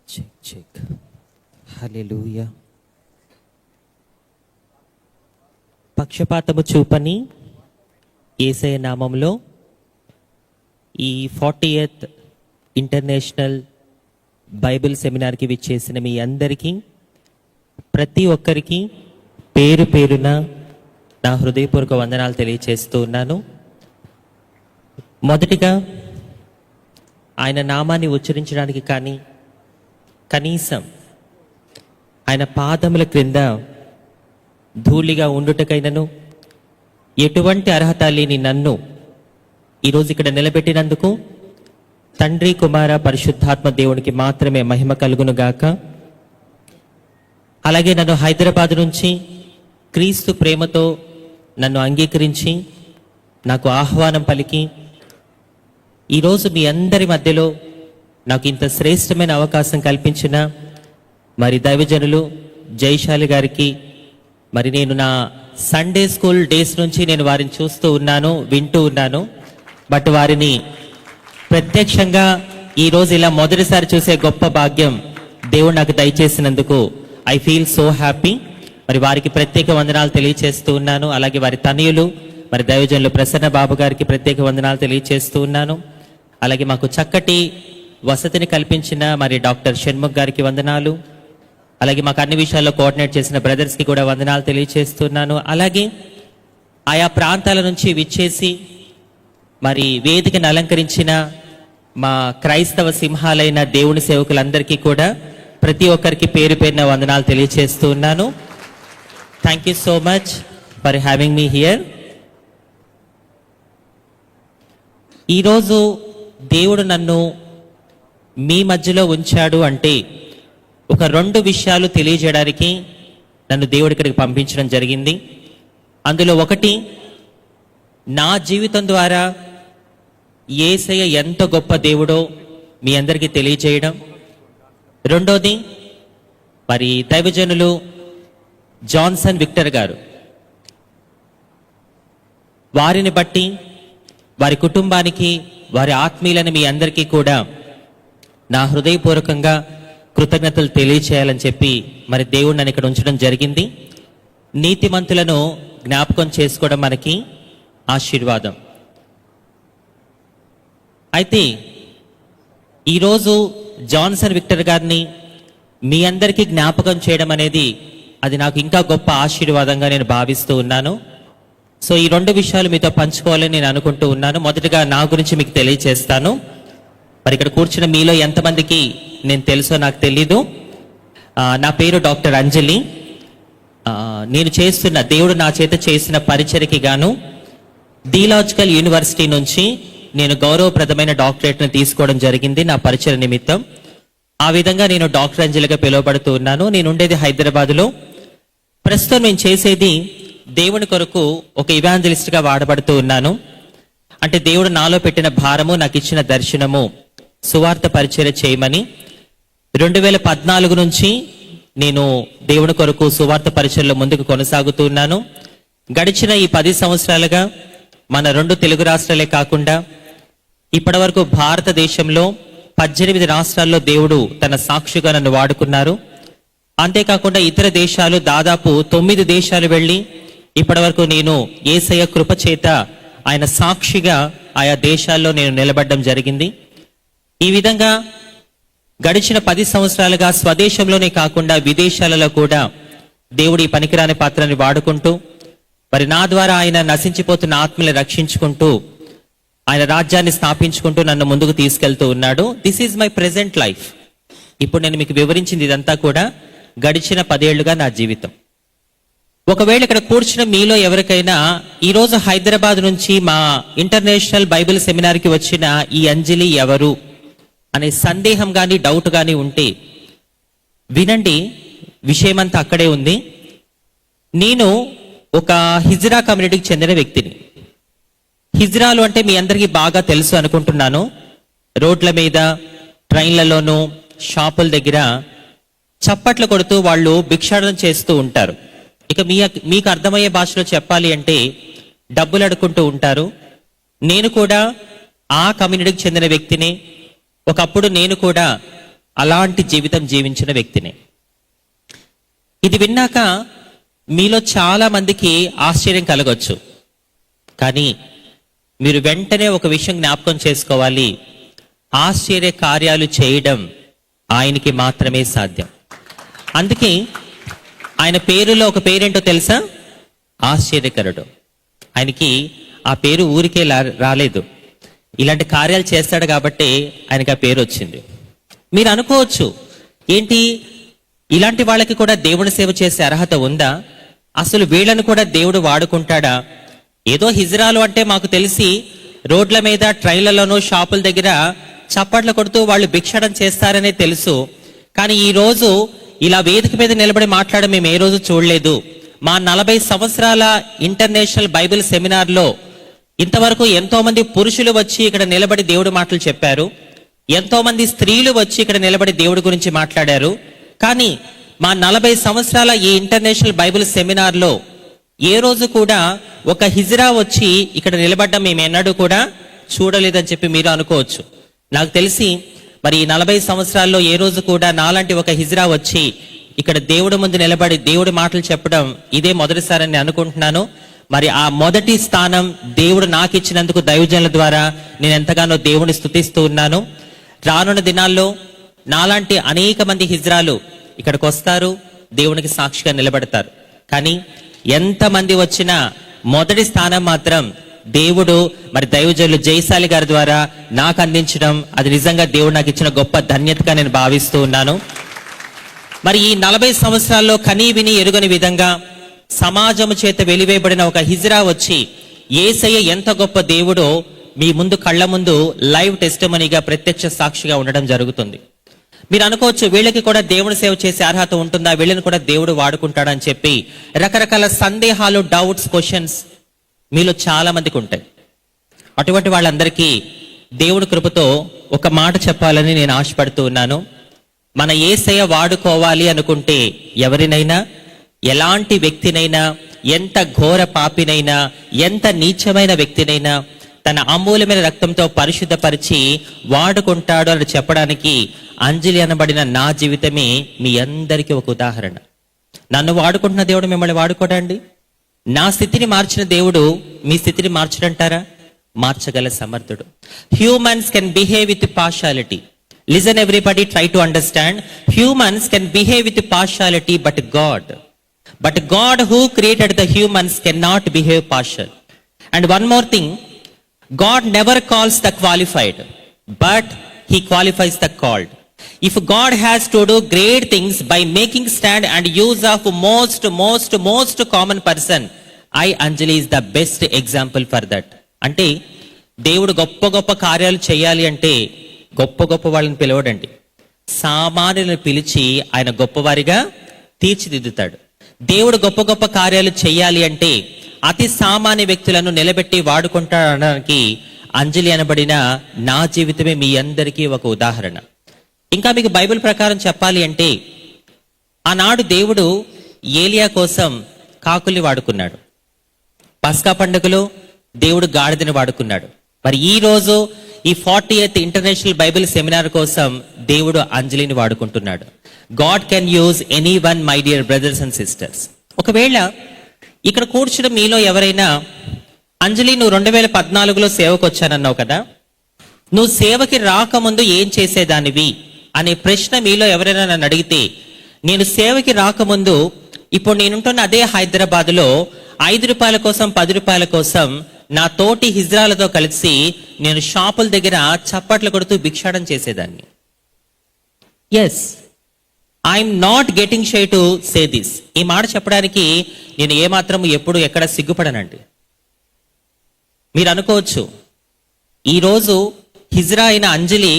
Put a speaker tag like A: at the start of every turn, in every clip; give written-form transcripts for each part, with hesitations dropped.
A: Check check. హల్లెలూయా. పక్షపాతము చూపని యేసయ్య నామములో ఈ 40th ఇంటర్నేషనల్ బైబిల్ సెమినార్కి విచ్చేసిన మీ అందరికీ, ప్రతి ఒక్కరికి పేరు పేరున నా హృదయపూర్వక వందనాలు తెలియచేస్తూ ఉన్నాను. మొదటిగా ఆయన నామాన్ని ఉచ్చరించడానికి కానీ కనీసం ఆయన పాదముల క్రింద ధూళిగా ఉండుటకైనను ఎటువంటి అర్హత లేని నన్ను ఈరోజు ఇక్కడ నిలబెట్టినందుకు తండ్రి, కుమార, పరిశుద్ధాత్మ దేవునికి మాత్రమే మహిమ కలుగును గాక. అలాగే నన్ను హైదరాబాద్ నుంచి క్రీస్తు ప్రేమతో నన్ను అంగీకరించి నాకు ఆహ్వానం పలికి ఈరోజు మీ అందరి మధ్యలో నాకు ఇంత శ్రేష్టమైన అవకాశం కల్పించిన మరి దైవజనులు జైశాలి గారికి, మరి నేను నా సండే స్కూల్ డేస్ నుంచి నేను వారిని చూస్తూ ఉన్నాను, వింటూ ఉన్నాను. బట్ వారిని ప్రత్యక్షంగా ఈరోజు ఇలా మొదటిసారి చూసే గొప్ప భాగ్యం దేవుడు నాకు దయచేసినందుకు ఐ ఫీల్ సో హ్యాపీ. మరి వారికి ప్రత్యేక వందనాలు తెలియచేస్తూ ఉన్నాను. అలాగే వారి తనయులు మరి దైవజనులు ప్రసన్న బాబు గారికి ప్రత్యేక వందనాలు తెలియచేస్తూ ఉన్నాను. అలాగే మాకు చక్కటి వసతిని కల్పించిన మరి డాక్టర్ షణ్ముఖ్ గారికి వందనాలు. అలాగే మాకు అన్ని విషయాల్లో కోఆర్డినేట్ చేసిన బ్రదర్స్కి కూడా వందనాలు తెలియచేస్తున్నాను. అలాగే ఆయా ప్రాంతాల నుంచి విచ్చేసి మరి వేదికను అలంకరించిన మా క్రైస్తవ సింహాలైన దేవుని సేవకులందరికీ కూడా ప్రతి ఒక్కరికి పేరు పేరున వందనాలు తెలియచేస్తూ ఉన్నాను. Thank you so much for having me here. ఈరోజు దేవుడు నన్ను మీ మధ్యలో ఉంచాడు అంటే ఒక 2 విషయాలు తెలియజేయడానికి నన్ను దేవుడి ఇక్కడికి పంపించడం జరిగింది. అందులో ఒకటి, నా జీవితం ద్వారా యేసయ్య ఎంత గొప్ప దేవుడో మీ అందరికీ తెలియజేయడం. రెండోది, మరి దైవజనులు జాన్సన్ విక్టర్ గారు, వారిని బట్టి వారి కుటుంబానికి, వారి ఆత్మీయులని మీ అందరికీ కూడా నా హృదయపూర్వకంగా కృతజ్ఞతలు తెలియచేయాలని చెప్పి మరి దేవుడు నన్ను ఇక్కడ ఉంచడం జరిగింది. నీతిమంతులను జ్ఞాపకం చేసుకోవడం మనకి ఆశీర్వాదం. అయితే ఈరోజు జాన్సన్ విక్టర్ గారిని మీ అందరికీ జ్ఞాపకం చేయడం అనేది అది నాకు ఇంకా గొప్ప ఆశీర్వాదంగా నేను భావిస్తూ ఉన్నాను. సో ఈ 2 విషయాలు మీతో పంచుకోవాలని నేను అనుకుంటూ ఉన్నాను. మొదటగా నా గురించి మీకు తెలియచేస్తాను. మరి ఇక్కడ కూర్చున్న మీలో ఎంతమందికి నేను తెలుసో నాకు తెలీదు. నా పేరు డాక్టర్ అంజలి. నేను చేస్తున్న, దేవుడు నా చేత చేసిన పరిచర్యకి గాను థియలాజికల్ యూనివర్సిటీ నుంచి నేను గౌరవప్రదమైన డాక్టరేట్ను తీసుకోవడం జరిగింది నా పరిచర్య నిమిత్తం. ఆ విధంగా నేను డాక్టర్ అంజలిగా పిలువబడుతూ ఉన్నాను. నేను ఉండేది హైదరాబాద్లో. ప్రస్తుతం నేను చేసేది దేవుని కొరకు ఒక ఇవాంజలిస్ట్గా వాడబడుతూ ఉన్నాను. అంటే దేవుడు నాలో పెట్టిన భారము, నాకు ఇచ్చిన దర్శనము సువార్త పరిచర్య చేయమని 2014 నుంచి నేను దేవుని కొరకు సువార్త పరిచర్యలో ముందుకు కొనసాగుతూ ఉన్నాను. గడిచిన ఈ 10 సంవత్సరాలుగా మన 2 తెలుగు రాష్ట్రాలే కాకుండా ఇప్పటి వరకు భారతదేశంలో 18 రాష్ట్రాల్లో దేవుడు తన సాక్షిగా నన్ను వాడుకున్నారు. అంతేకాకుండా ఇతర దేశాలు దాదాపు 9 దేశాలు వెళ్ళి ఇప్పటి వరకు నేను యేసయ్య కృప చేత ఆయన సాక్షిగా ఆయా దేశాల్లో నేను నిలబడడం జరిగింది. ఈ విధంగా గడిచిన 10 సంవత్సరాలుగా స్వదేశంలోనే కాకుండా విదేశాలలో కూడా దేవుడి పనికిరాని పాత్రని వాడుకుంటూ మరి నా ద్వారా ఆయన నశించిపోతున్న ఆత్మల్ని రక్షించుకుంటూ ఆయన రాజ్యాన్ని స్థాపించుకుంటూ నన్ను ముందుకు తీసుకెళ్తూ ఉన్నాడు. This is my present life. ఇప్పుడు నేను మీకు వివరించింది ఇదంతా కూడా గడిచిన 10 ఏళ్లుగా నా జీవితం. ఒకవేళ ఇక్కడ కూర్చున్న మీలో ఎవరికైనా ఈరోజు హైదరాబాద్ నుంచి మా ఇంటర్నేషనల్ బైబిల్ సెమినార్కి వచ్చిన ఈ అంజలి ఎవరు అనే సందేహం కానీ డౌట్ కానీ ఉంటే వినండి, విషయమంతా అక్కడే ఉంది. నేను ఒక హిజ్రా కమ్యూనిటీకి చెందిన వ్యక్తిని. హిజ్రాలు అంటే మీ అందరికీ బాగా తెలుసు అనుకుంటున్నాను. రోడ్ల మీద, ట్రైన్లలోనూ, షాపుల దగ్గర చప్పట్లు కొడుతూ వాళ్ళు భిక్షాటన చేస్తూ ఉంటారు. ఇక మీకు అర్థమయ్యే భాషలో చెప్పాలి అంటే డబ్బులు అడుక్కుంటూ ఉంటారు. నేను కూడా ఆ కమ్యూనిటీకి చెందిన వ్యక్తిని. ఒకప్పుడు నేను కూడా అలాంటి జీవితం జీవించిన వ్యక్తిని. ఇది విన్నాక మీలో చాలా మందికి ఆశ్చర్యం కలగొచ్చు. కానీ మీరు వెంటనే ఒక విషయం జ్ఞాపకం చేసుకోవాలి, ఆశ్చర్య కార్యాలు చేయడం ఆయనకి మాత్రమే సాధ్యం. అందుకే ఆయన పేరులో ఒక పేరేంటో తెలుసా? ఆశ్చర్యకరుడు. ఆయనకి ఆ పేరు ఊరికే రాలేదు, ఇలాంటి కార్యాలు చేస్తాడు కాబట్టి ఆయనకి ఆ పేరు వచ్చింది. మీరు అనుకోవచ్చు, ఏంటి ఇలాంటి వాళ్ళకి కూడా దేవుని సేవ చేసే అర్హత ఉందా? అసలు వీళ్ళను కూడా దేవుడు వాడుకుంటాడా? ఏదో హిజ్రాలు అంటే మాకు తెలిసి రోడ్ల మీద, ట్రైన్లలోనూ, షాపుల దగ్గర చప్పట్లు కొడుతూ వాళ్ళు భిక్షడం చేస్తారనే తెలుసు. కానీ ఈ రోజు ఇలా వేదిక మీద నిలబడి మాట్లాడడం మేము ఏ రోజు చూడలేదు. మా 40 సంవత్సరాల ఇంటర్నేషనల్ బైబిల్ సెమినార్లో ఇంతవరకు ఎంతో మంది పురుషులు వచ్చి ఇక్కడ నిలబడి దేవుడి మాటలు చెప్పారు, ఎంతో మంది స్త్రీలు వచ్చి ఇక్కడ నిలబడి దేవుడి గురించి మాట్లాడారు. కానీ మా 40 సంవత్సరాల ఈ ఇంటర్నేషనల్ బైబిల్ సెమినార్లో ఏ రోజు కూడా ఒక హిజ్రా వచ్చి ఇక్కడ నిలబడ్డం మేము ఎన్నడూ కూడా చూడలేదని చెప్పి మీరు అనుకోవచ్చు. నాకు తెలిసి మరి ఈ 40 సంవత్సరాల్లో ఏ రోజు కూడా నాలాంటి ఒక హిజ్రా వచ్చి ఇక్కడ దేవుడి ముందు నిలబడి దేవుడి మాటలు చెప్పడం ఇదే మొదటిసారని అనుకుంటున్నాను. మరి ఆ మొదటి స్థానం దేవుడు నాకు ఇచ్చినందుకు దైవజనుల ద్వారా నేను ఎంతగానో దేవుని స్తుతిస్తూ ఉన్నాను. రానున్న దినాల్లో నాలాంటి అనేక మంది హిజ్రాలు ఇక్కడికి వస్తారు, దేవునికి సాక్షిగా నిలబడతారు. కానీ ఎంతమంది వచ్చినా మొదటి స్థానం మాత్రం దేవుడు మరి దైవజనులు జయశాలి గారి ద్వారా నాకు అందించడం, అది నిజంగా దేవుడు నాకు ఇచ్చిన గొప్ప ధన్యతగా నేను భావిస్తూ ఉన్నాను. మరి ఈ 40 సంవత్సరాల్లో కనీ విని ఎరుగని విధంగా సమాజము చేత వెలివేయబడిన ఒక హిజ్రా వచ్చి యేసయ్య ఎంత గొప్ప దేవుడో మీ ముందు, కళ్ళ ముందు లైవ్ టెస్టిమనీగా, ప్రత్యక్ష సాక్షిగా ఉండడం జరుగుతుంది. మీరు అనుకోవచ్చు, వీళ్ళకి కూడా దేవుని సేవ చేసే అర్హత ఉంటుందా, వీళ్ళని కూడా దేవుడు వాడుకుంటాడని చెప్పి రకరకాల సందేహాలు, డౌట్స్, క్వశ్చన్స్ మీలో చాలా మందికి ఉంటాయి. అటువంటి వాళ్ళందరికీ దేవుడి కృపతో ఒక మాట చెప్పాలని నేను ఆశపడుతూ ఉన్నాను. మన యేసయ్య వాడుకోవాలి అనుకుంటే ఎవరినైనా, ఎలాంటి వ్యక్తినైనా, ఎంత ఘోర పాపినైనా, ఎంత నీచమైన వ్యక్తినైనా తన అమూల్యమైన రక్తంతో పరిశుద్ధపరిచి వాడుకుంటాడు అని చెప్పడానికి అంజలి అనబడిన నా జీవితమే మీ అందరికీ ఒక ఉదాహరణ. నన్ను వాడుకుంటున్న దేవుడు మిమ్మల్ని వాడుకోడండి. నా స్థితిని మార్చిన దేవుడు మీ స్థితిని మార్చడంటారా? మార్చగల సమర్థుడు. Humans can behave with partiality. Listen everybody, try to understand. Humans can behave with partiality, but God who created the humans cannot behave partial. And one more thing, God never calls the qualified, but he qualifies the called. If God has to do great things by making stand and use of most common person, I, Anjali, is the best example for that. అంటే దేవుడు గొప్ప గొప్ప కార్యాలు చేయాలి అంటే గొప్ప గొప్ప వాళ్ళని పిలవడండి, సామాన్యులను పిలిచి ఆయన గొప్పవారిగా తీర్చిదిద్దుతాడు. దేవుడు గొప్ప గొప్ప కార్యాలు చేయాలి అంటే అతి సామాన్య వ్యక్తులను నిలబెట్టి వాడుకుంటాడు అనడానికి అంజలి అనబడిన నా జీవితమే మీ అందరికీ ఒక ఉదాహరణ. ఇంకా మీకు బైబిల్ ప్రకారం చెప్పాలి అంటే ఆనాడు దేవుడు ఏలియా కోసం కాకుల్ని వాడుకున్నాడు. పస్కా పండుగలో దేవుడు గాడిదని వాడుకున్నాడు. మరి ఈ రోజు ఈ 40th ఇంటర్నేషనల్ బైబిల్ సెమినార్ కోసం దేవుడు అంజలిని వాడుకుంటున్నాడు. God can use anyone, my dear brothers and sisters. ఒకవేళ ఇక్కడ కూర్చున్న మీలో ఎవరైనా, అంజలి నువ్వు 2014లో సేవకు వచ్చానన్నావు కదా, నువ్వు సేవకి రాకముందు ఏం చేసేదానివి అనే ప్రశ్న మీలో ఎవరైనా నన్ను అడిగితే, నేను సేవకి రాకముందు ఇప్పుడు నేనుంటున్న అదే హైదరాబాద్లో 5 రూపాయల కోసం, 10 రూపాయల కోసం నా తోటి హిజ్రాలతో కలిసి నేను షాపుల దగ్గర చప్పట్లు కొడుతూ భిక్షాటం చేసేదాన్ని. Yes, I'm not getting shy to say this. ఈ మాట చెప్పడానికి నేను ఏమాత్రం ఎప్పుడు ఎక్కడ సిగ్గుపడనండి. మీరు అనుకోవచ్చు, ఈరోజు హిజ్రా అయిన అంజలి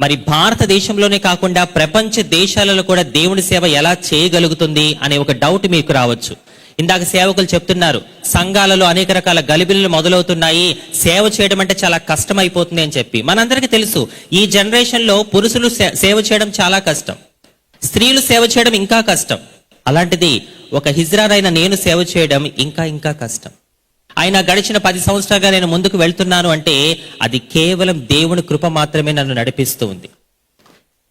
A: మరి భారతదేశంలోనే కాకుండా ప్రపంచ దేశాలలో కూడా దేవుని సేవ ఎలా చేయగలుగుతుంది అనే ఒక డౌట్ మీకు రావచ్చు. ఇందాక సేవకులు చెప్తున్నారు, సంఘాలలో అనేక రకాల గలిబిలు మొదలవుతున్నాయి, సేవ చేయడం అంటే చాలా కష్టం అయిపోతుంది అని చెప్పి. మనందరికీ తెలుసు, ఈ జనరేషన్ లో పురుషులు సేవ చేయడం చాలా కష్టం, స్త్రీలు సేవ చేయడం ఇంకా కష్టం. అలాంటిది ఒక హిజ్రానైన నేను సేవ చేయడం ఇంకా కష్టం. ఆయన గడిచిన 10 సంవత్సరాలుగా నేను ముందుకు వెళ్తున్నాను అంటే అది కేవలం దేవుని కృప మాత్రమే నన్ను నడిపిస్తూ ఉంది.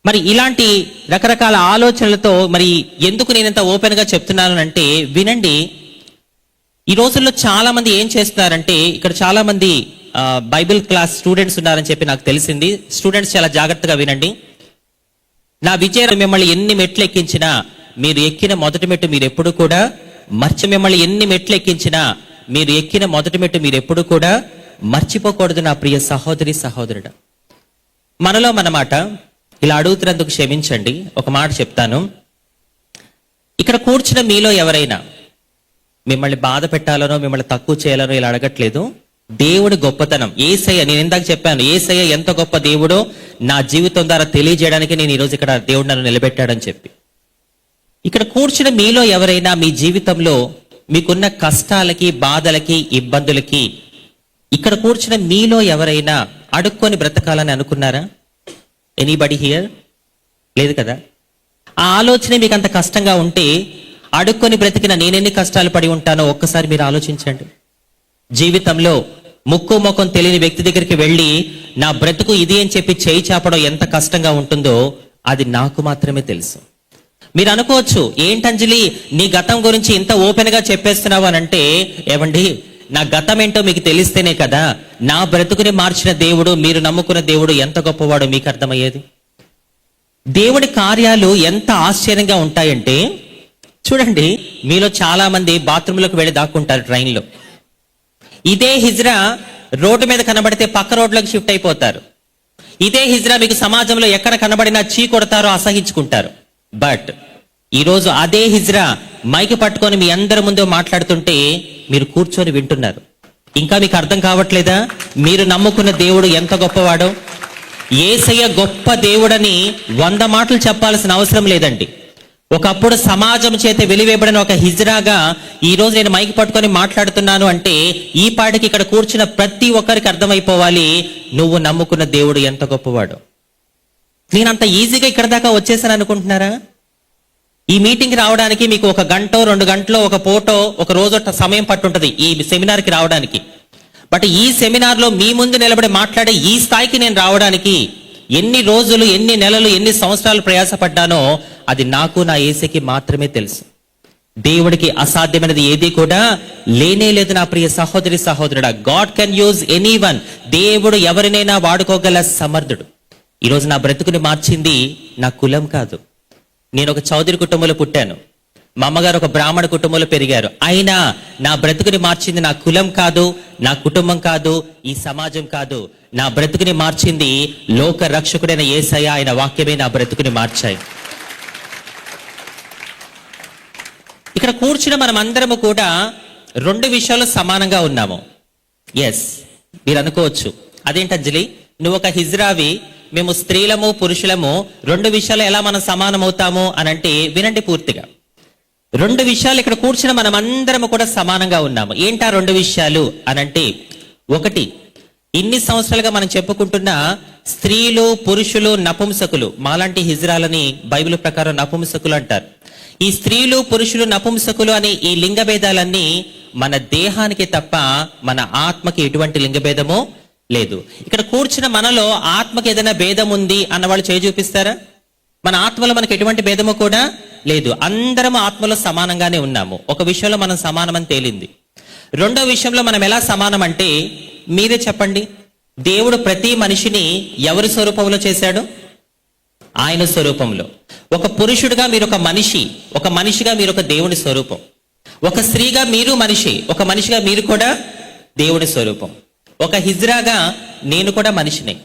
A: మరి ఇలాంటి రకరకాల ఆలోచనలతో మరి ఎందుకు నేను ఇంత ఓపెన్ గా చెప్తున్నాను అంటే వినండి. ఈ రోజుల్లో చాలా మంది ఏం చేస్తున్నారంటే, ఇక్కడ చాలా మంది బైబిల్ క్లాస్ స్టూడెంట్స్ ఉన్నారని చెప్పి నాకు తెలిసింది. స్టూడెంట్స్ చాలా జాగ్రత్తగా వినండి. నా విజయం మిమ్మల్ని ఎన్ని మెట్లు ఎక్కించినా మీరు ఎక్కిన మొదటి మెట్టు మీరు ఎప్పుడు కూడా మిమ్మల్ని ఎన్ని మెట్లు ఎక్కించినా మీరు ఎక్కిన మొదటి మెట్టు మీరు ఎప్పుడు కూడా మర్చిపోకూడదు నా ప్రియ సహోదరి సహోదరుడు. మనలో మన మాట ఇలా అడుగుతున్నందుకు క్షమించండి. ఒక మాట చెప్తాను. ఇక్కడ కూర్చున్న మీలో ఎవరైనా మిమ్మల్ని బాధ పెట్టాలనో మిమ్మల్ని తక్కువ చేయాలనో ఇలా అడగట్లేదు. దేవుడి గొప్పతనం, యేసయ్య, నేను ఇందాక చెప్పాను యేసయ్య ఎంత గొప్ప దేవుడో నా జీవితం ద్వారా తెలియజేయడానికి నేను ఈరోజు ఇక్కడ దేవుడు నన్ను నిలబెట్టాడని చెప్పి. ఇక్కడ కూర్చున్న మీలో ఎవరైనా మీ జీవితంలో మీకున్న కష్టాలకి, బాధలకి, ఇబ్బందులకి ఇక్కడ కూర్చున్న మీలో ఎవరైనా అడుక్కొని బ్రతకాలని అనుకున్నారా? Anybody here? లేదు కదా. ఆ ఆలోచన మీకు అంత కష్టంగా ఉంటే అడుక్కొని బ్రతికిన నేనెన్ని కష్టాలు పడి ఉంటానో ఒక్కసారి మీరు ఆలోచించండి. జీవితంలో ముక్కు ముఖం తెలియని వ్యక్తి దగ్గరికి వెళ్ళి నా బ్రతుకు ఇది అని చెప్పి చేయి చాపడం ఎంత కష్టంగా ఉంటుందో అది నాకు మాత్రమే తెలుసు. మీరు అనుకోవచ్చు, ఏంటంజలి నీ గతం గురించి ఇంత ఓపెన్ గా చెప్పేస్తున్నావు అని అంటే, ఏమండి నా గతం ఏంటో మీకు తెలిస్తేనే కదా నా బ్రతుకుని మార్చిన దేవుడు, మీరు నమ్ముకున్న దేవుడు ఎంత గొప్పవాడో మీకు అర్థమయ్యేది. దేవుడి కార్యాలు ఎంత ఆశ్చర్యంగా ఉంటాయంటే చూడండి, మీలో చాలా మంది బాత్రూంలోకి వెళ్ళి దాక్కుంటారు ట్రైన్లో. ఇదే హిజ్రా రోడ్డు మీద కనబడితే పక్క రోడ్లోకి షిఫ్ట్ అయిపోతారు. ఇదే హిజ్రా మీకు సమాజంలో ఎక్కడ కనబడినా చీ కొడతారో, అసహించుకుంటారు. బట్ ఈరోజు అదే హిజ్రా మైక్ పట్టుకొని మీ అందరి ముందు మాట్లాడుతుంటే మీరు కూర్చొని వింటున్నారు. ఇంకా మీకు అర్థం కావట్లేదా మీరు నమ్ముకున్న దేవుడు ఎంత గొప్పవాడో? యేసయ్య గొప్ప దేవుడని 100 మాటలు చెప్పాల్సిన అవసరం లేదండి. ఒకప్పుడు సమాజం చేత వెలివేయబడిన ఒక హిజ్రాగా ఈ రోజు నేను మైక్ పట్టుకొని మాట్లాడుతున్నాను అంటే ఈ పాటికి ఇక్కడ కూర్చున్న ప్రతి ఒక్కరికి అర్థమైపోవాలి నువ్వు నమ్ముకున్న దేవుడు ఎంత గొప్పవాడు. నేను అంత ఈజీగా ఇక్కడ దాకా వచ్చేసాను అనుకుంటున్నారా? ఈ మీటింగ్ రావడానికి మీకు 1 గంట 2 గంటలో ఒక ఫోటో ఒక రోజు సమయం పట్టుంటది ఈ సెమినార్కి రావడానికి. బట్ ఈ సెమినార్లో మీ ముందు నిలబడి మాట్లాడే ఈ స్థాయికి నేను రావడానికి ఎన్ని రోజులు, ఎన్ని నెలలు, ఎన్ని సంవత్సరాలు ప్రయాసపడ్డానో అది నాకు, నా యేసుకి మాత్రమే తెలుసు. దేవుడికి అసాధ్యమైనది ఏది కూడా లేనే లేదు నా ప్రియ సహోదరి సహోదరుడా. God can use anyone. దేవుడు ఎవరినైనా వాడుకోగల సమర్థుడు. ఈరోజు నా బ్రతుకుని మార్చింది నా కులం కాదు. నేను ఒక చౌదరి కుటుంబంలో పుట్టాను, మా అమ్మగారు ఒక బ్రాహ్మణ కుటుంబంలో పెరిగారు. అయినా నా బ్రతుకుని మార్చింది నా కులం కాదు, నా కుటుంబం కాదు, ఈ సమాజం కాదు. నా బ్రతుకుని మార్చింది లోక రక్షకుడైన యేసయ్య, ఆయన వాక్యమే నా బ్రతుకుని మార్చాయి. ఇక్కడ కూర్చున్న మనం అందరము కూడా 2 విషయాల్లో సమానంగా ఉన్నాము. ఎస్, మీరు అనుకోవచ్చు అదేంటి అంజలి నువ్వు ఒక హిజ్రావి, మేము స్త్రీలము పురుషులము 2 విషయాలు ఎలా మనం సమానం అవుతాము అని అంటే వినండి పూర్తిగా. 2 విషయాలు ఇక్కడ కూర్చున్న మనం అందరము కూడా సమానంగా ఉన్నాము. ఏంటా 2 విషయాలు అనంటే, ఒకటి, ఇన్ని సంవత్సరాలుగా మనం చెప్పుకుంటున్న స్త్రీలు పురుషులు నపుంసకులు, మాలాంటి హిజ్రాలని బైబిల్ ప్రకారం నపుంసకులు అంటారు. ఈ స్త్రీలు పురుషులు నపుంసకులు అనే ఈ లింగ భేదాలన్నీ మన దేహానికి తప్ప మన ఆత్మకి ఎటువంటి లింగ భేదమో లేదు. ఇక్కడ కూర్చున్న మనలో ఆత్మకి ఏదైనా భేదం ఉంది అన్న వాళ్ళు చేయి చూపిస్తారా? మన ఆత్మలో మనకి ఎటువంటి భేదము కూడా లేదు. అందరం ఆత్మలో సమానంగానే ఉన్నాము. ఒక విషయంలో మనం సమానమని తేలింది. 2వ విషయంలో మనం ఎలా సమానం అంటే మీరే చెప్పండి. దేవుడు ప్రతి మనిషిని ఎవరి స్వరూపంలో చేశాడు? ఆయన స్వరూపంలో. ఒక పురుషుడిగా మీరు ఒక మనిషి, ఒక మనిషిగా మీరు ఒక దేవుని స్వరూపం. ఒక స్త్రీగా మీరు మనిషి, ఒక మనిషిగా మీరు కూడా దేవుని స్వరూపం. ఒక హిజ్రాగా నేను కూడా మనిషిని.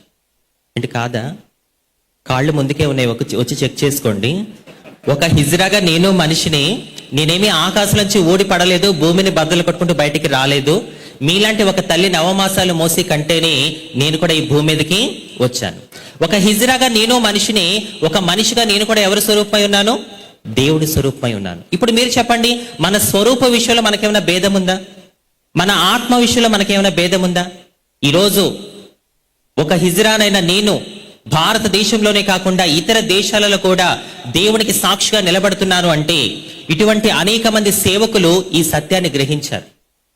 A: ఏంటి కాదా? కాళ్ళు ముందుకే ఉన్నాయి, వచ్చి చెక్ చేసుకోండి. ఒక హిజ్రాగా నేను మనిషిని. నేనేమి ఆకాశం నుంచి ఊడి పడలేదు, భూమిని బద్దలు కొట్టుకుంటూ బయటికి రాలేదు. మీలాంటి ఒక తల్లి 9 మాసాలు మోసి కంటేనే నేను కూడా ఈ భూమి మీదకి వచ్చాను. ఒక హిజ్రాగా నేను మనిషిని, ఒక మనిషిగా నేను కూడా ఎవరి స్వరూపమై ఉన్నాను? దేవుడి స్వరూపమై ఉన్నాను. ఇప్పుడు మీరు చెప్పండి, మన స్వరూప విషయంలో మనకేమైనా భేదం ఉందా? మన ఆత్మ విషయంలో మనకేమైనా భేదం ఉందా? ఈరోజు ఒక హిజ్రానైనా నేను భారతదేశంలోనే కాకుండా ఇతర దేశాలలో కూడా దేవునికి సాక్షిగా నిలబడుతున్నాను అంటే ఇటువంటి అనేక మంది సేవకులు ఈ సత్యాన్ని గ్రహించారు.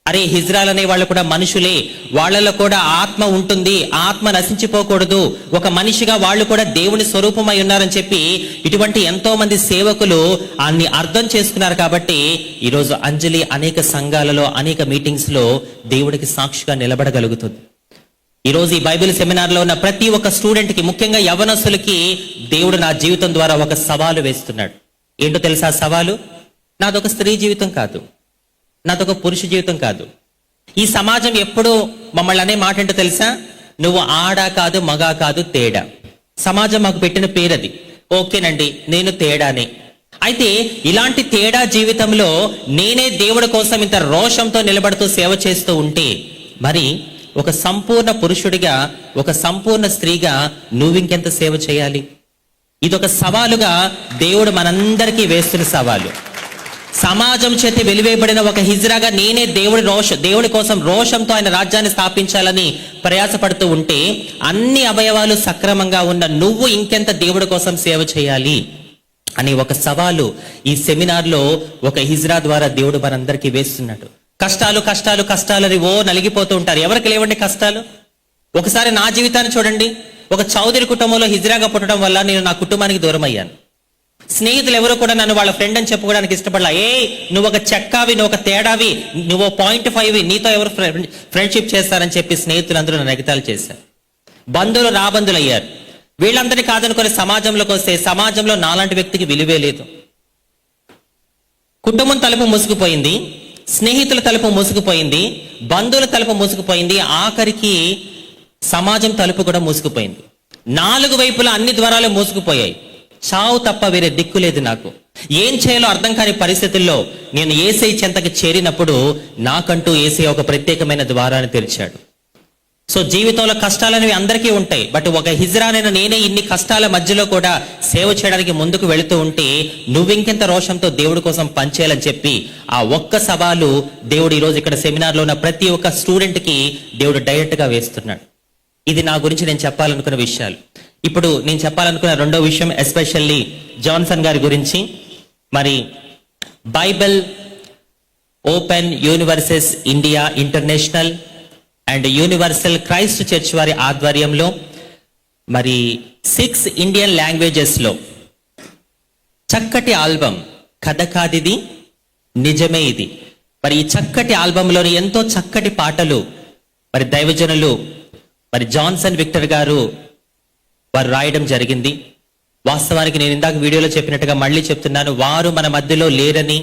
A: అరే హిజ్రాల్ అనే వాళ్ళు కూడా మనుషులే, వాళ్ళలో కూడా ఆత్మ ఉంటుంది, ఆత్మ నశించిపోకూడదు, ఒక మనిషిగా వాళ్ళు కూడా దేవుని స్వరూపమై ఉన్నారని చెప్పి ఇటువంటి ఎంతో మంది సేవకులు అన్ని అర్థం చేసుకున్నారు. కాబట్టి ఈరోజు అంజలి అనేక సంఘాలలో అనేక మీటింగ్స్ లో దేవుడికి సాక్షిగా నిలబడగలుగుతుంది. ఈరోజు ఈ బైబిల్ సెమినార్ లో ఉన్న ప్రతి ఒక్క స్టూడెంట్ కి, ముఖ్యంగా యవనస్తులకి దేవుడు నా జీవితం ద్వారా ఒక సవాలు వేస్తున్నాడు. ఏంటో తెలుసా సవాలు? నాదొక స్త్రీ జీవితం కాదు, నాదొక పురుష జీవితం కాదు. ఈ సమాజం ఎప్పుడు మమ్మల్ని అనే మాట ఏంటో తెలుసా? నువ్వు ఆడా కాదు, మగా కాదు, తేడా. సమాజం మాకు పెట్టిన పేరది. ఓకేనండి, నేను తేడానే. అయితే ఇలాంటి తేడా జీవితంలో నేనే దేవుడి కోసం ఇంత రోషంతో నిలబడుతూ సేవ చేస్తూ ఉంటే, మరి ఒక సంపూర్ణ పురుషుడిగా, ఒక సంపూర్ణ స్త్రీగా నువ్వింకెంత సేవ చేయాలి? ఇదొక సవాలుగా దేవుడు మనందరికీ వేస్తున్న సవాలు. సమాజం చేత వెలివేయబడిన ఒక హిజ్రాగా నేనే దేవుడి కోసం రోషంతో ఆయన రాజ్యాన్ని స్థాపించాలని ప్రయాసపడుతూ ఉంటే, అన్ని అవయవాలు సక్రమంగా ఉన్న నువ్వు ఇంకెంత దేవుడి కోసం సేవ చేయాలి అని ఒక సవాలు ఈ సెమినార్లో ఒక హిజ్రా ద్వారా దేవుడు మనందరికీ వేస్తున్నాడు. కష్టాలు కష్టాలు కష్టాలని నలిగిపోతూ ఉంటారు. ఎవరికి లేవండి కష్టాలు? ఒకసారి నా జీవితాన్ని చూడండి. ఒక చౌదరి కుటుంబంలో హిజ్రాగా పుట్టడం వల్ల నేను నా కుటుంబానికి దూరం అయ్యాను. స్నేహితులు ఎవరు కూడా నన్ను వాళ్ళ ఫ్రెండ్ అని చెప్పుకోవడానికి ఇష్టపడలా. నువ్వు ఒక చెక్కావి, నువ్వు ఒక తేడావి, నువ్వు 0.5, నీతో ఎవరు ఫ్రెండ్షిప్ చేస్తారని చెప్పి స్నేహితులందరూ నన్ను ఎగతాళి చేశారు. బంధువులు రాబంధులు అయ్యారు. వీళ్ళందరినీ కాదనుకొని సమాజంలోకి వస్తే సమాజంలో నాలాంటి వ్యక్తికి విలువే లేదు. కుటుంబం తలుపు మూసుకుపోయింది, స్నేహితుల తలుపు మూసుకుపోయింది, బంధువుల తలుపు మూసుకుపోయింది, ఆఖరికి సమాజం తలుపు కూడా మూసుకుపోయింది. 4 వైపులా అన్ని ద్వారాలు మూసుకుపోయాయి. చావు తప్ప వేరే దిక్కు లేదు నాకు. ఏం చేయాలో అర్థం కాని పరిస్థితుల్లో నేను యేసై చెంతకి చేరినప్పుడు నాకంటూ యేసై ఒక ప్రత్యేకమైన ద్వారాన్ని తెరిచాడు. సో జీవితంలో కష్టాలనేవి అందరికీ ఉంటాయి. బట్ ఒక హిజ్రానైన నేనే ఇన్ని కష్టాల మధ్యలో కూడా సేవ చేయడానికి ముందుకు వెళుతూ ఉంటే, నువ్వింకెంత రోషంతో దేవుడి కోసం పనిచేయాలని చెప్పి ఆ ఒక్క సవాలు దేవుడు ఈరోజు ఇక్కడ సెమినార్లో ఉన్న ప్రతి ఒక్క స్టూడెంట్ కి దేవుడు డైరెక్ట్ గా వేస్తున్నాడు. ఇది నా గురించి నేను చెప్పాలనుకున్న విషయాలు. ఇప్పుడు నేను చెప్పాలనుకున్న రెండో విషయం ఎస్పెషల్లీ జాన్సన్ గారి గురించి. మరి Bible open universes India international and universal Christ church వారి ఆధ్వర్యంలో మరి 6 ఇండియన్ లాంగ్వేజెస్ లో చక్కటి ఆల్బమ్ కథ కాదిది నిజమే ఇది. మరి ఈ చక్కటి ఆల్బంలోని ఎంతో చక్కటి పాటలు మరి దైవజనులు మరి జాన్సన్ విక్టర్ గారు వారు రాయడం జరిగింది. వాస్తవానికి నేను ఇందాక వీడియోలో చెప్పినట్టుగా మళ్ళీ చెప్తున్నాను, వారు మన మధ్యలో లేరని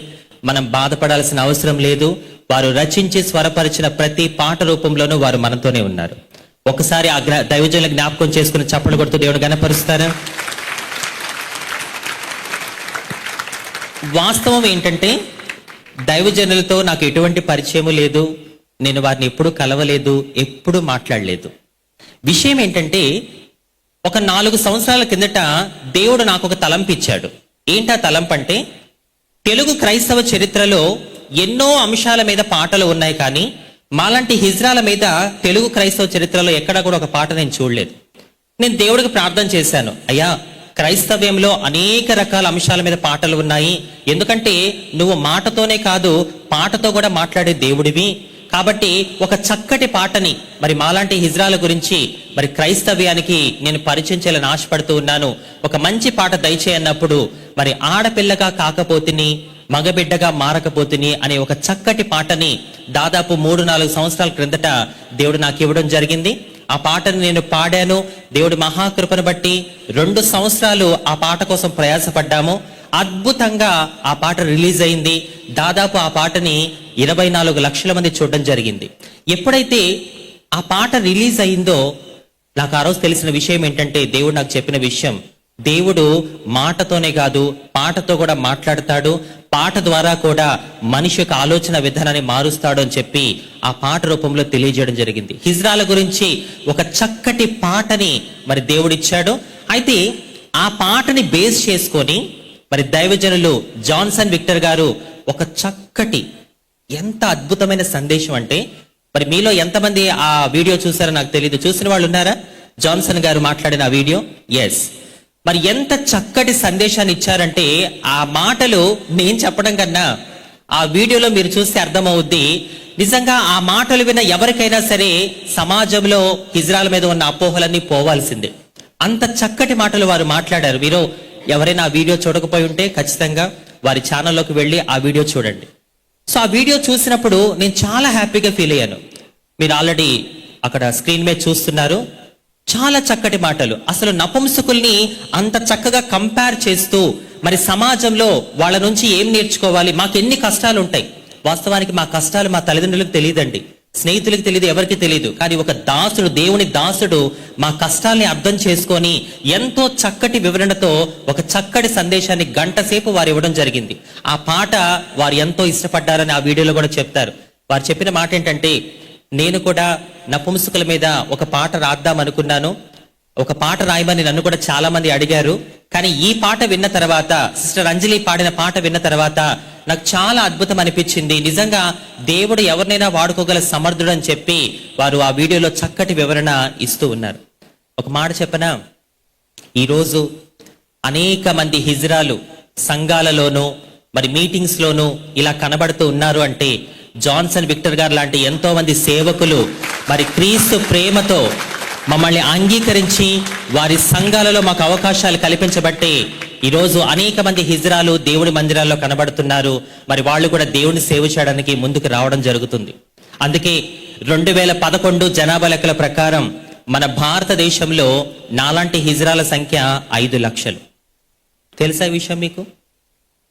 A: మనం బాధపడాల్సిన అవసరం లేదు. వారు రచించి స్వరపరిచిన ప్రతి పాట రూపంలోనూ వారు మనతోనే ఉన్నారు. ఒకసారి ఆ దైవజనుల జ్ఞాపకం చేసుకుని చప్పట్లు కొడుతూ దేవుడు గణపరుస్తారా? వాస్తవం ఏంటంటే దైవజనులతో నాకు ఎటువంటి పరిచయము లేదు, నేను వారిని ఎప్పుడూ కలవలేదు, ఎప్పుడూ మాట్లాడలేదు. విషయం ఏంటంటే ఒక 4 సంవత్సరాల కిందట దేవుడు నాకు ఒక తలంపు ఇచ్చాడు. ఏంటా తలంపు అంటే, తెలుగు క్రైస్తవ చరిత్రలో ఎన్నో అంశాల మీద పాటలు ఉన్నాయి, కానీ మాలాంటి హిజ్రాల మీద తెలుగు క్రైస్తవ చరిత్రలో ఎక్కడా కూడా ఒక పాట నేను చూడలేదు. నేను దేవుడికి ప్రార్థన చేశాను, అయ్యా క్రైస్తవ్యంలో అనేక రకాల అంశాల మీద పాటలు ఉన్నాయి, ఎందుకంటే నువ్వు మాటతోనే కాదు పాటతో కూడా మాట్లాడే దేవుడివి, కాబట్టి ఒక చక్కటి పాటని మరి మాలాంటి హిజ్రాల గురించి మరి క్రైస్తవ్యానికి నేను పరిచయం చేయాలని ఆశపడుతూ ఉన్నాను. ఒక మంచి పాట దయచేయన్నప్పుడు మరి ఆడపిల్లగా కాకపోతిని మగబిడ్డగా మారకపోతిని అనే ఒక చక్కటి పాటని దాదాపు 3-4 సంవత్సరాల క్రిందట దేవుడు నాకు ఇవ్వడం జరిగింది. ఆ పాటను నేను పాడాను. దేవుడి మహాకృపను బట్టి 2 సంవత్సరాలు ఆ పాట కోసం ప్రయాసపడ్డాము. అద్భుతంగా ఆ పాట రిలీజ్ అయింది. దాదాపు ఆ పాటని 24 లక్షల మంది చూడడం జరిగింది. ఎప్పుడైతే ఆ పాట రిలీజ్ అయిందో నాకు ఆ రోజు తెలిసిన విషయం ఏంటంటే, దేవుడు నాకు చెప్పిన విషయం, దేవుడు మాటతోనే కాదు పాటతో కూడా మాట్లాడతాడు, పాట ద్వారా కూడా మనిషి యొక్క ఆలోచన విధానాన్ని మారుస్తాడు అని చెప్పి ఆ పాట రూపంలో తెలియజేయడం జరిగింది. హిజ్రాల గురించి ఒక చక్కటి పాటని మరి దేవుడిచ్చాడు. అయితే ఆ పాటని బేస్ చేసుకొని మరి దైవజనులు జాన్సన్ విక్టర్ గారు ఒక చక్కటి, ఎంత అద్భుతమైన సందేశం అంటే, మరి మీలో ఎంతమంది ఆ వీడియో చూసారో నాకు తెలియదు. చూసిన వాళ్ళు ఉన్నారా? జాన్సన్ గారు మాట్లాడిన ఆ వీడియో. ఎస్. మరి ఎంత చక్కటి సందేశాన్ని ఇచ్చారంటే, ఆ మాటలు నేను చెప్పడం కన్నా ఆ వీడియోలో మీరు చూస్తే అర్థమవుద్ది. నిజంగా ఆ మాటలు విన్న ఎవరికైనా సరే సమాజంలో హిజ్రాల మీద ఉన్న అపోహలన్నీ పోవాల్సిందే. అంత చక్కటి మాటలు వారు మాట్లాడారు. మీరు ఎవరైనా ఆ వీడియో చూడకపోయి ఉంటే ఖచ్చితంగా వారి ఛానల్లోకి వెళ్ళి ఆ వీడియో చూడండి. సో ఆ వీడియో చూసినప్పుడు నేను చాలా హ్యాపీగా ఫీల్ అయ్యాను. మీరు ఆల్రెడీ అక్కడ స్క్రీన్ మీద చూస్తున్నారు. చాలా చక్కటి మాటలు. అసలు నపుంసకుల్ని అంత చక్కగా కంపేర్ చేస్తూ మరి సమాజంలో వాళ్ళ నుంచి ఏం నేర్చుకోవాలి, మాకు ఎన్ని కష్టాలు ఉంటాయి. వాస్తవానికి మా కష్టాలు మా తల్లిదండ్రులకు తెలియదండి, స్నేహితులకు తెలియదు, ఎవరికి తెలియదు. కానీ ఒక దాసుడు, దేవుని దాసుడు మా కష్టాల్ని అర్థం చేసుకొని ఎంతో చక్కటి వివరణతో ఒక చక్కటి సందేశాన్ని గంట సేపు వారు ఇవ్వడం జరిగింది. ఆ పాట వారు ఎంతో ఇష్టపడ్డారని ఆ వీడియోలో కూడా చెప్తారు. వారు చెప్పిన మాట ఏంటంటే, నేను కూడా నపుంసకుల మీద ఒక పాట రాద్దాం అనుకున్నాను, ఒక పాట రాయమని నన్ను కూడా చాలా మంది అడిగారు. కానీ ఈ పాట విన్న తర్వాత, సిస్టర్ అంజలి పాడిన పాట విన్న తర్వాత నాకు చాలా అద్భుతం అనిపించింది. నిజంగా దేవుడు ఎవరినైనా వాడుకోగల సమర్థుడు అని చెప్పి వారు ఆ వీడియోలో చక్కటి వివరణ ఇస్తూ ఉన్నారు. ఒక మాట చెప్పనా, ఈరోజు అనేక మంది హిజ్రాలు సంఘాలలోనూ మరి మీటింగ్స్ లోనూ ఇలా కనబడుతూ ఉన్నారు అంటే జాన్సన్ విక్టర్ గారు లాంటి ఎంతో మంది సేవకులు మరి క్రీస్తు ప్రేమతో మమ్మల్ని అంగీకరించి వారి సంఘాలలో మాకు అవకాశాలు కల్పించబట్టి ఈరోజు అనేక మంది హిజ్రాలు దేవుడి మందిరాల్లో కనబడుతున్నారు. మరి వాళ్ళు కూడా దేవుని సేవ చేయడానికి ముందుకు రావడం జరుగుతుంది. అందుకే 2011 జనాభా లెక్కల ప్రకారం మన భారతదేశంలో నాలాంటి హిజ్రాల సంఖ్య 5 లక్షలు. తెలుసా ఈ విషయం మీకు?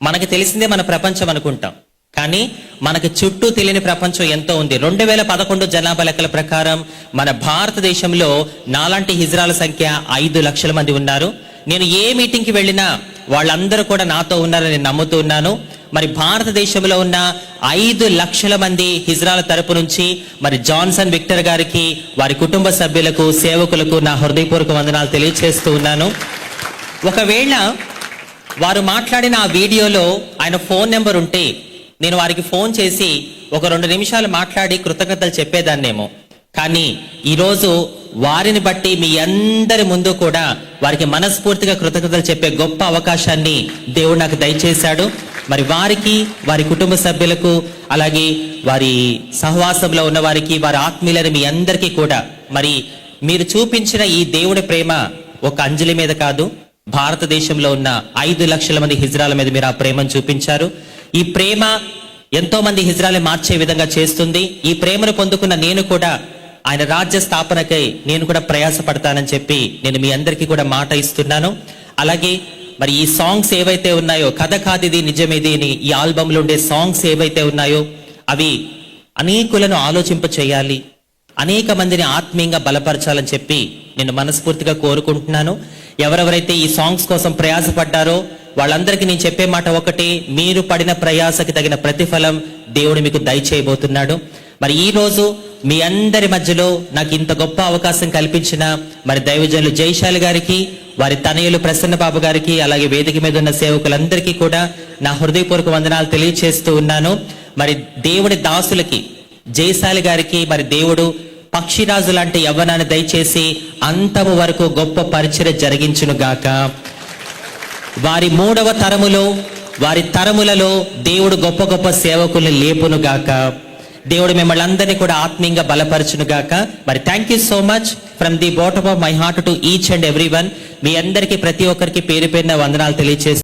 A: మనకి తెలిసిందే మన ప్రపంచం అనుకుంటాం, కానీ మనకి చుట్టూ తెలియని ప్రపంచం ఎంతో ఉంది. 2011 జనాభా లెక్కల ప్రకారం మన భారతదేశంలో నాలాంటి హిజ్రాల సంఖ్య 5 లక్షల మంది ఉన్నారు. నేను ఏ మీటింగ్ కి వెళ్ళినా వాళ్ళందరూ కూడా నాతో ఉన్నారని నేను నమ్ముతూ ఉన్నాను. మరి భారతదేశంలో ఉన్న 5 లక్షల మంది హిజ్రాల తరపు నుంచి మరి జాన్సన్ విక్టర్ గారికి, వారి కుటుంబ సభ్యులకు, సేవకులకు నా హృదయపూర్వక వందనాలు తెలియజేస్తూ ఉన్నాను. ఒకవేళ వారు మాట్లాడిన ఆ వీడియోలో ఆయన ఫోన్ నెంబర్ ఉంటే నేను వారికి ఫోన్ చేసి ఒక 2 నిమిషాలు మాట్లాడి కృతజ్ఞతలు చెప్పేదాన్నేమో. కానీ ఈరోజు వారిని బట్టి మీ అందరి ముందు కూడా వారికి మనస్ఫూర్తిగా కృతజ్ఞతలు చెప్పే గొప్ప అవకాశాన్ని దేవుడు నాకు దయచేశాడు. మరి వారికి, వారి కుటుంబ సభ్యులకు, అలాగే వారి సహవాసంలో ఉన్న వారికి, వారి ఆత్మీయులైన మీ అందరికీ కూడా మరి మీరు చూపించిన ఈ దేవుడి ప్రేమ ఒక అంజలి మీద కాదు, భారతదేశంలో ఉన్న 5 లక్షల మంది హిజ్రాల మీద మీరు ఆ ప్రేమను చూపించారు. ఈ ప్రేమ ఎంతో మంది హిజ్రాల్ని మార్చే విధంగా చేస్తుంది. ఈ ప్రేమను పొందుకున్న నేను కూడా ఆయన రాజ్య స్థాపనకై నేను కూడా ప్రయాసపడతానని చెప్పి నేను మీ అందరికీ కూడా మాట ఇస్తున్నాను. అలాగే మరి ఈ సాంగ్స్ ఏవైతే ఉన్నాయో, కథ కాదిది నిజమేది అని ఈ ఆల్బంలో ఉండే సాంగ్స్ ఏవైతే ఉన్నాయో అవి అనేకులను ఆలోచింప చేయాలి, అనేక మందిని ఆత్మీయంగా బలపరచాలని చెప్పి నేను మనస్ఫూర్తిగా కోరుకుంటున్నాను. ఎవరెవరైతే ఈ సాంగ్స్ కోసం ప్రయాసపడ్డారో వాళ్ళందరికీ నేను చెప్పే మాట ఒకటే, మీరు పడిన ప్రయాసకి తగిన ప్రతిఫలం దేవుడు మీకు దయచేయబోతున్నాడు. మరి ఈ రోజు మీ అందరి మధ్యలో నాకు ఇంత గొప్ప అవకాశం కల్పించిన మరి దైవజనులు జయశాలి గారికి, వారి తనయులు ప్రసన్న బాబు గారికి, అలాగే వేదిక మీద ఉన్న సేవకులందరికీ కూడా నా హృదయపూర్వక వందనాలు తెలియజేస్తూ ఉన్నాను. మరి దేవుడి దాసులకి, జయశాలి గారికి మరి దేవుడు పక్షిరాజు లాంటి యవ్వనాన్ని దయచేసి అంతము వరకు గొప్ప పరిచర్య జరిగించును గాక. వారి 3వ తరములో, వారి తరములలో దేవుడు గొప్ప గొప్ప సేవకుల్ని లేపును గాక. దేవుడు మిమ్మల్ని అందరినీ కూడా ఆత్మీయంగా బలపరచును గాక. మరి thank you so much from the bottom of my heart to each and every one. మీ అందరికీ, ప్రతి ఒక్కరికి పేరు పేరున వందనాలు తెలియజేస్తాను.